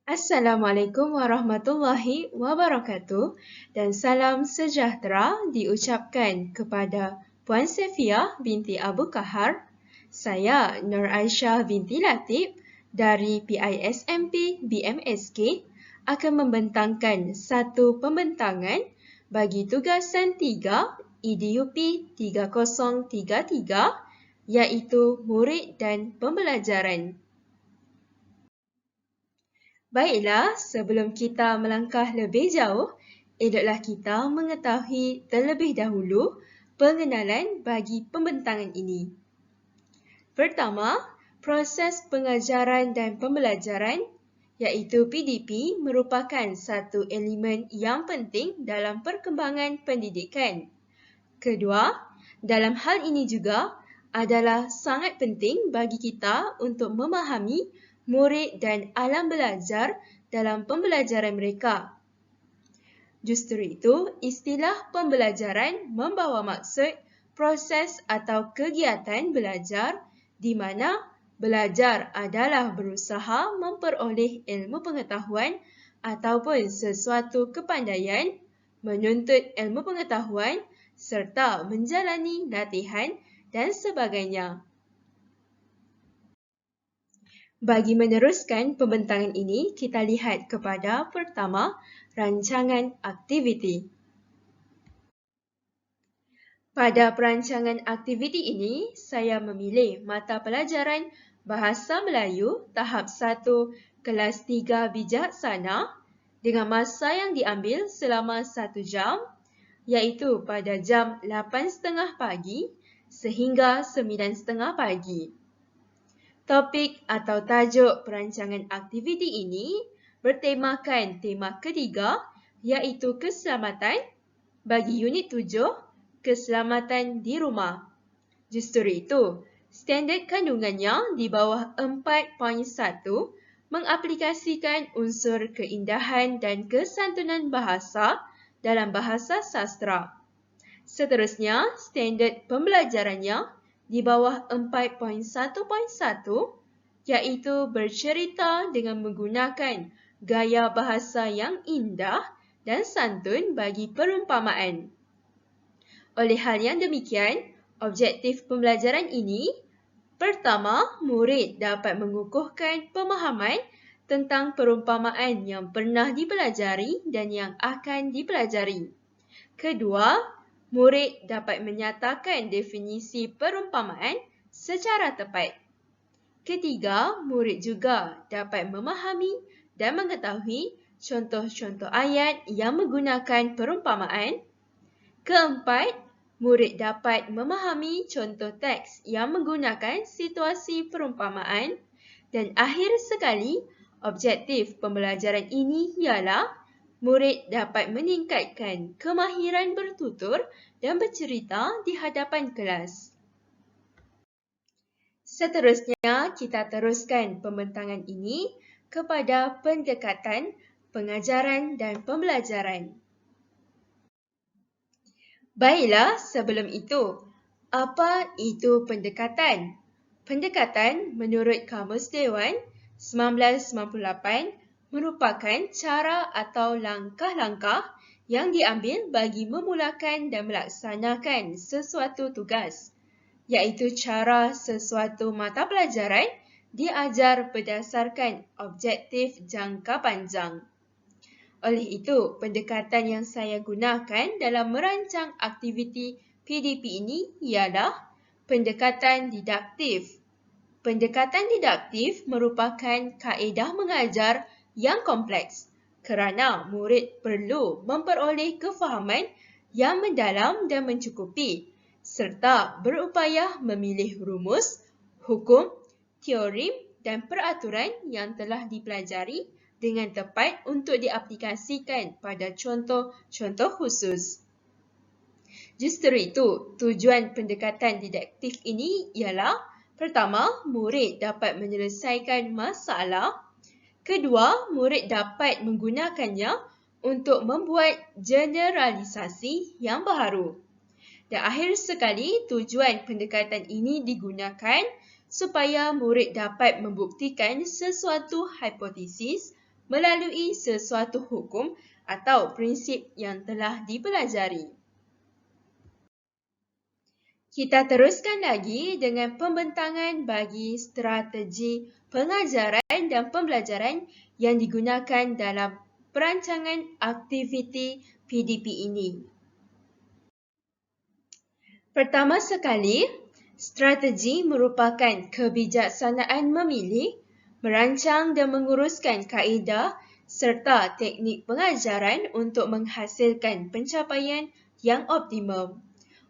Assalamualaikum warahmatullahi wabarakatuh dan salam sejahtera diucapkan kepada Puan Sefia binti Abu Kahar. Saya Nur Aisyah binti Latif dari PISMP BMSK akan membentangkan satu pembentangan bagi tugasan 3 EDUP 3033 iaitu murid dan pembelajaran. Baiklah, sebelum kita melangkah lebih jauh, eloklah kita mengetahui terlebih dahulu pengenalan bagi pembentangan ini. Pertama, proses pengajaran dan pembelajaran iaitu PDP merupakan satu elemen yang penting dalam perkembangan pendidikan. Kedua, dalam hal ini juga adalah sangat penting bagi kita untuk memahami murid dan alam belajar dalam pembelajaran mereka. Justru itu, istilah pembelajaran membawa maksud proses atau kegiatan belajar di mana belajar adalah berusaha memperoleh ilmu pengetahuan ataupun sesuatu kepandaian, menuntut ilmu pengetahuan serta menjalani latihan dan sebagainya. Bagi meneruskan pembentangan ini, kita lihat kepada pertama, rancangan aktiviti. Pada perancangan aktiviti ini, saya memilih mata pelajaran Bahasa Melayu tahap 1 kelas 3 bijaksana dengan masa yang diambil selama 1 jam, iaitu pada jam 8.30 pagi sehingga 9.30 pagi. Topik atau tajuk perancangan aktiviti ini bertemakan tema ketiga iaitu keselamatan bagi unit 7, keselamatan di rumah. Justru itu, standard kandungannya di bawah 4.1 mengaplikasikan unsur keindahan dan kesantunan bahasa dalam bahasa sastra. Seterusnya, standard pembelajarannya di bawah 4.1.1 iaitu bercerita dengan menggunakan gaya bahasa yang indah dan santun bagi perumpamaan. Oleh hal yang demikian, objektif pembelajaran ini, pertama, murid dapat mengukuhkan pemahaman tentang perumpamaan yang pernah dipelajari dan yang akan dipelajari. Kedua, murid dapat menyatakan definisi perumpamaan secara tepat. Ketiga, murid juga dapat memahami dan mengetahui contoh-contoh ayat yang menggunakan perumpamaan. Keempat, murid dapat memahami contoh teks yang menggunakan situasi perumpamaan. Dan akhir sekali, objektif pembelajaran ini ialah murid dapat meningkatkan kemahiran bertutur dan bercerita di hadapan kelas. Seterusnya, kita teruskan pembentangan ini kepada pendekatan pengajaran dan pembelajaran. Baiklah, sebelum itu, apa itu pendekatan? Pendekatan menurut Kamus Dewan 1998 merupakan cara atau langkah-langkah yang diambil bagi memulakan dan melaksanakan sesuatu tugas, iaitu cara sesuatu mata pelajaran diajar berdasarkan objektif jangka panjang. Oleh itu, pendekatan yang saya gunakan dalam merancang aktiviti PDP ini ialah pendekatan didaktif. Pendekatan didaktif merupakan kaedah mengajar yang kompleks kerana murid perlu memperoleh kefahaman yang mendalam dan mencukupi serta berupaya memilih rumus, hukum, teori dan peraturan yang telah dipelajari dengan tepat untuk diaplikasikan pada contoh-contoh khusus. Justru itu, tujuan pendekatan didaktif ini ialah pertama, murid dapat menyelesaikan masalah. Kedua, murid dapat menggunakannya untuk membuat generalisasi yang baharu. Dan akhir sekali, tujuan pendekatan ini digunakan supaya murid dapat membuktikan sesuatu hipotesis, melalui sesuatu hukum atau prinsip yang telah dipelajari. Kita teruskan lagi dengan pembentangan bagi strategi pengajaran dan pembelajaran yang digunakan dalam perancangan aktiviti PDP ini. Pertama sekali, strategi merupakan kebijaksanaan memilih, merancang dan menguruskan kaedah serta teknik pengajaran untuk menghasilkan pencapaian yang optimum.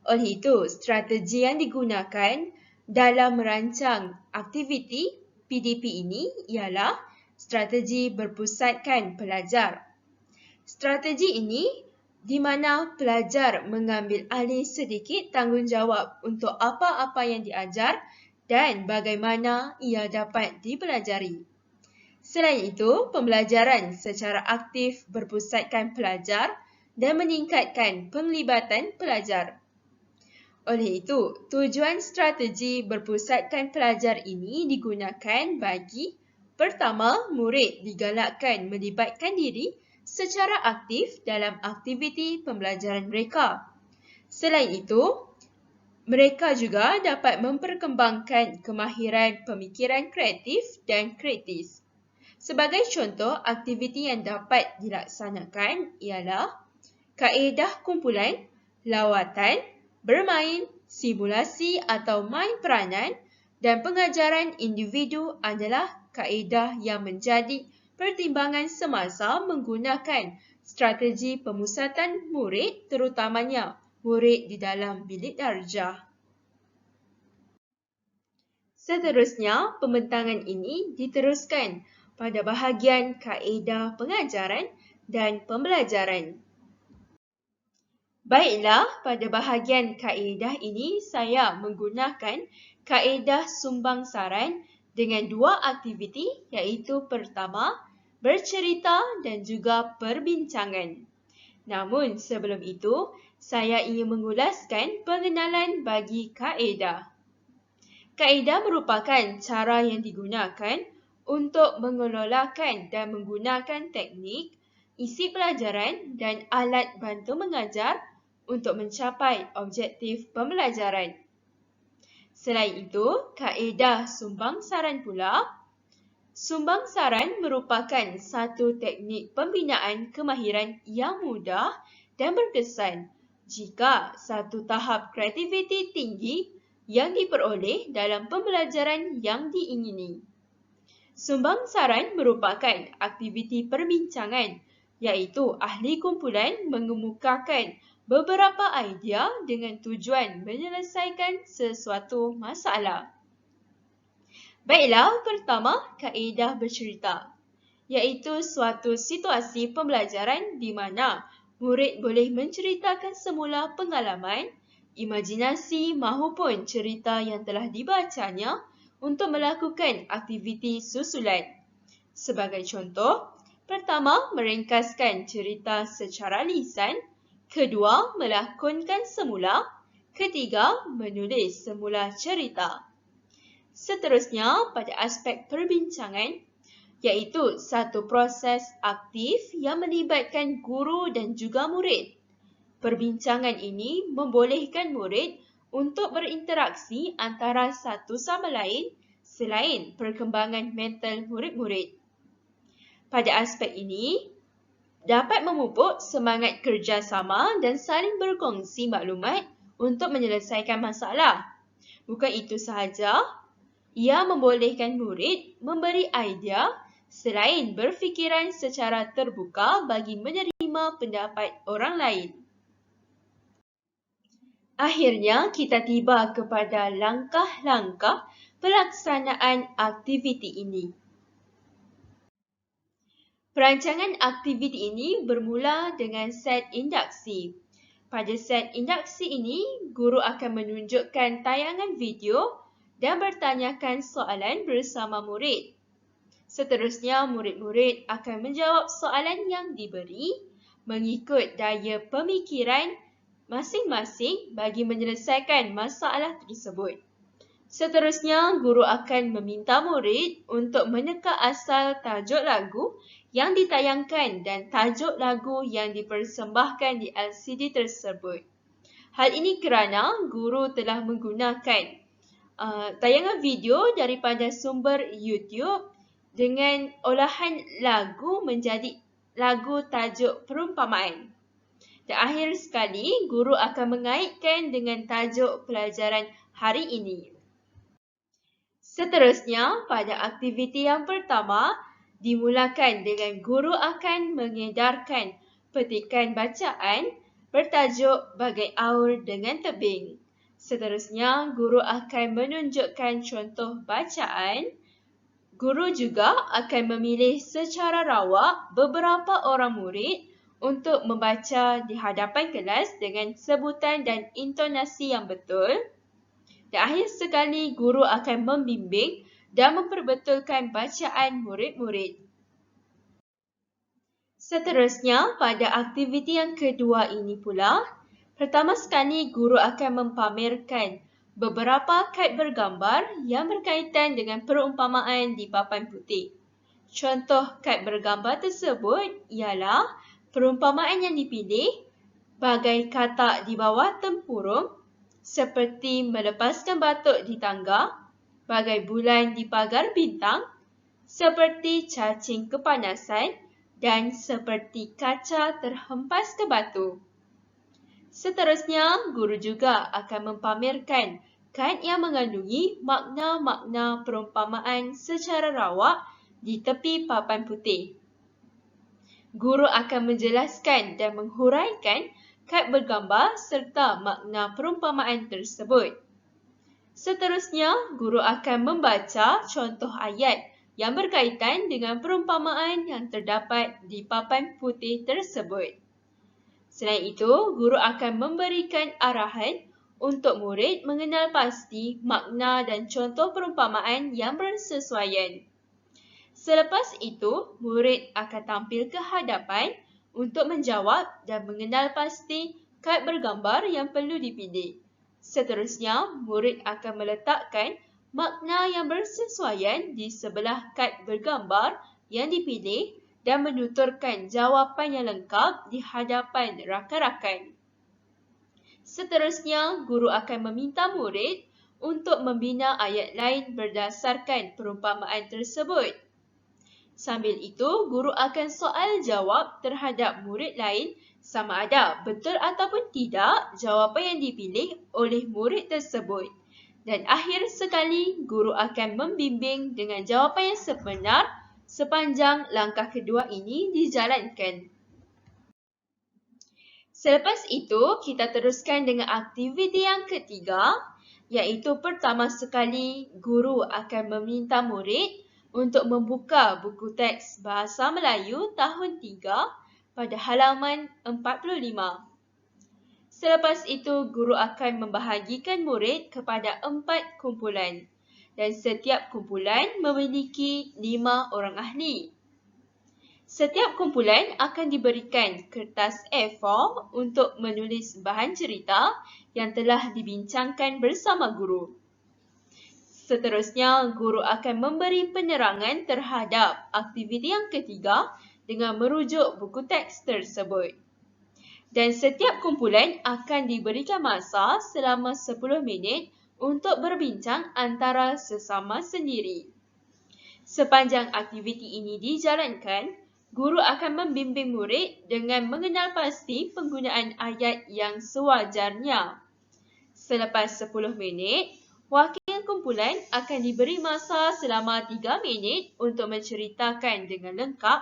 Oleh itu, strategi yang digunakan dalam merancang aktiviti PDP ini ialah strategi berpusatkan pelajar. Strategi ini di mana pelajar mengambil alih sedikit tanggungjawab untuk apa-apa yang diajar dan bagaimana ia dapat dipelajari. Selain itu, pembelajaran secara aktif berpusatkan pelajar dan meningkatkan penglibatan pelajar. Oleh itu, tujuan strategi berpusatkan pelajar ini digunakan bagi pertama, murid digalakkan melibatkan diri secara aktif dalam aktiviti pembelajaran mereka. Selain itu, mereka juga dapat memperkembangkan kemahiran pemikiran kreatif dan kritis. Sebagai contoh, aktiviti yang dapat dilaksanakan ialah kaedah kumpulan, lawatan, bermain, simulasi atau main peranan dan pengajaran individu adalah kaedah yang menjadi pertimbangan semasa menggunakan strategi pemusatan murid terutamanya murid di dalam bilik darjah. Seterusnya, pembentangan ini diteruskan pada bahagian kaedah pengajaran dan pembelajaran. Baiklah, pada bahagian kaedah ini saya menggunakan kaedah sumbang saran dengan dua aktiviti iaitu pertama, bercerita dan juga perbincangan. Namun sebelum itu, saya ingin mengulaskan pengenalan bagi kaedah. Kaedah merupakan cara yang digunakan untuk mengelolakan dan menggunakan teknik, isi pelajaran dan alat bantu mengajar untuk mencapai objektif pembelajaran. Selain itu, kaedah sumbang saran pula. Sumbang saran merupakan satu teknik pembinaan kemahiran yang mudah dan berkesan jika satu tahap kreativiti tinggi yang diperoleh dalam pembelajaran yang diingini. Sumbang saran merupakan aktiviti perbincangan iaitu ahli kumpulan mengemukakan beberapa idea dengan tujuan menyelesaikan sesuatu masalah. Baiklah, pertama, kaedah bercerita, iaitu suatu situasi pembelajaran di mana murid boleh menceritakan semula pengalaman, imajinasi maupun cerita yang telah dibacanya untuk melakukan aktiviti susulan. Sebagai contoh, pertama, meringkaskan cerita secara lisan, kedua, melakonkan semula, ketiga, menulis semula cerita. Seterusnya, pada aspek perbincangan, iaitu satu proses aktif yang melibatkan guru dan juga murid. Perbincangan ini membolehkan murid untuk berinteraksi antara satu sama lain selain perkembangan mental murid-murid. Pada aspek ini, dapat memupuk semangat kerjasama dan saling berkongsi maklumat untuk menyelesaikan masalah. Bukan itu sahaja, ia membolehkan murid memberi idea selain berfikiran secara terbuka bagi menerima pendapat orang lain. Akhirnya, kita tiba kepada langkah-langkah pelaksanaan aktiviti ini. Perancangan aktiviti ini bermula dengan set induksi. Pada set induksi ini, guru akan menunjukkan tayangan video dan bertanyakan soalan bersama murid. Seterusnya, murid-murid akan menjawab soalan yang diberi mengikut daya pemikiran masing-masing bagi menyelesaikan masalah tersebut. Seterusnya, guru akan meminta murid untuk meneka asal tajuk lagu yang ditayangkan dan tajuk lagu yang dipersembahkan di LCD tersebut. Hal ini kerana guru telah menggunakan tayangan video daripada sumber YouTube dengan olahan lagu menjadi lagu tajuk perumpamaan. Dan akhir sekali, guru akan mengaitkan dengan tajuk pelajaran hari ini. Seterusnya, pada aktiviti yang pertama, dimulakan dengan guru akan mengedarkan petikan bacaan bertajuk Bagai Aur dengan Tebing. Seterusnya, guru akan menunjukkan contoh bacaan. Guru juga akan memilih secara rawak beberapa orang murid untuk membaca di hadapan kelas dengan sebutan dan intonasi yang betul. Dan akhir sekali, guru akan membimbing dan memperbetulkan bacaan murid-murid. Seterusnya, pada aktiviti yang kedua ini pula, pertama sekali guru akan mempamerkan beberapa kad bergambar yang berkaitan dengan perumpamaan di papan putih. Contoh kad bergambar tersebut ialah perumpamaan yang dipilih bagai katak di bawah tempurung, seperti melepaskan batuk di tangga, bagai bulan di pagar bintang, seperti cacing kepanasan dan seperti kaca terhempas ke batu. Seterusnya, guru juga akan mempamerkan kad yang mengandungi makna-makna perumpamaan secara rawak di tepi papan putih. Guru akan menjelaskan dan menghuraikan kad bergambar serta makna perumpamaan tersebut. Seterusnya, guru akan membaca contoh ayat yang berkaitan dengan perumpamaan yang terdapat di papan putih tersebut. Selain itu, guru akan memberikan arahan untuk murid mengenal pasti makna dan contoh perumpamaan yang bersesuaian. Selepas itu, murid akan tampil ke hadapan untuk menjawab dan mengenal pasti kad bergambar yang perlu dipilih. Seterusnya, murid akan meletakkan makna yang bersesuaian di sebelah kad bergambar yang dipilih dan menuturkan jawapan yang lengkap di hadapan rakan-rakan. Seterusnya, guru akan meminta murid untuk membina ayat lain berdasarkan perumpamaan tersebut. Sambil itu, guru akan soal jawab terhadap murid lain sama ada betul ataupun tidak jawapan yang dipilih oleh murid tersebut. Dan akhir sekali, guru akan membimbing dengan jawapan yang sebenar sepanjang langkah kedua ini dijalankan. Selepas itu, kita teruskan dengan aktiviti yang ketiga, iaitu pertama sekali, guru akan meminta murid untuk membuka buku teks Bahasa Melayu tahun 3 pada halaman 45. Selepas itu, guru akan membahagikan murid kepada 4 kumpulan dan setiap kumpulan memiliki 5 orang ahli. Setiap kumpulan akan diberikan kertas A4 untuk menulis bahan cerita yang telah dibincangkan bersama guru. Seterusnya, guru akan memberi penerangan terhadap aktiviti yang ketiga dengan merujuk buku teks tersebut. Dan setiap kumpulan akan diberikan masa selama 10 minit untuk berbincang antara sesama sendiri. Sepanjang aktiviti ini dijalankan, guru akan membimbing murid dengan mengenal pasti penggunaan ayat yang sewajarnya. Selepas 10 minit, wakil kumpulan akan diberi masa selama 3 minit untuk menceritakan dengan lengkap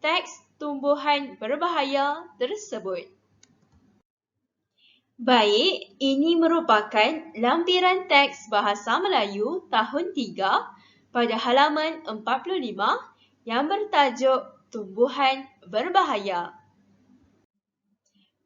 teks tumbuhan berbahaya tersebut. Baik, ini merupakan lampiran teks Bahasa Melayu tahun 3 pada halaman 45 yang bertajuk Tumbuhan Berbahaya.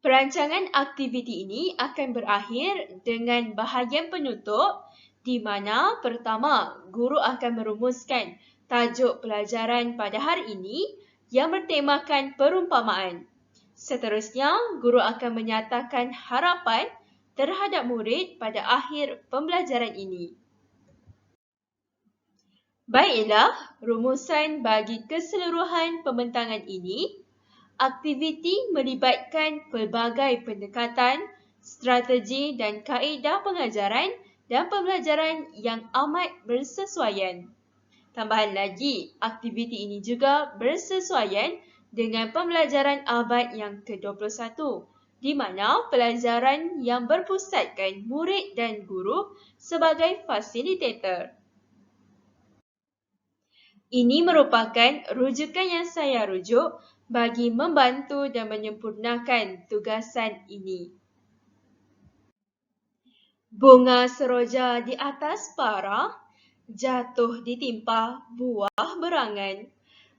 Perancangan aktiviti ini akan berakhir dengan bahagian penutup di mana pertama, guru akan merumuskan tajuk pelajaran pada hari ini yang bertemakan perumpamaan. Seterusnya, guru akan menyatakan harapan terhadap murid pada akhir pembelajaran ini. Baiklah, rumusan bagi keseluruhan pembentangan ini. Aktiviti melibatkan pelbagai pendekatan, strategi dan kaedah pengajaran dan pembelajaran yang amat bersesuaian. Tambahan lagi, aktiviti ini juga bersesuaian dengan pembelajaran abad yang ke-21, di mana pelajaran yang berpusatkan murid dan guru sebagai fasilitator. Ini merupakan rujukan yang saya rujuk bagi membantu dan menyempurnakan tugasan ini. Bunga seroja di atas para, jatuh ditimpa buah berangan.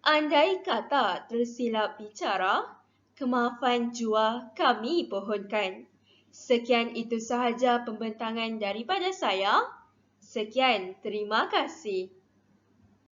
Andai kata tersilap bicara, kemaafan jua kami pohonkan. Sekian itu sahaja pembentangan daripada saya. Sekian, terima kasih.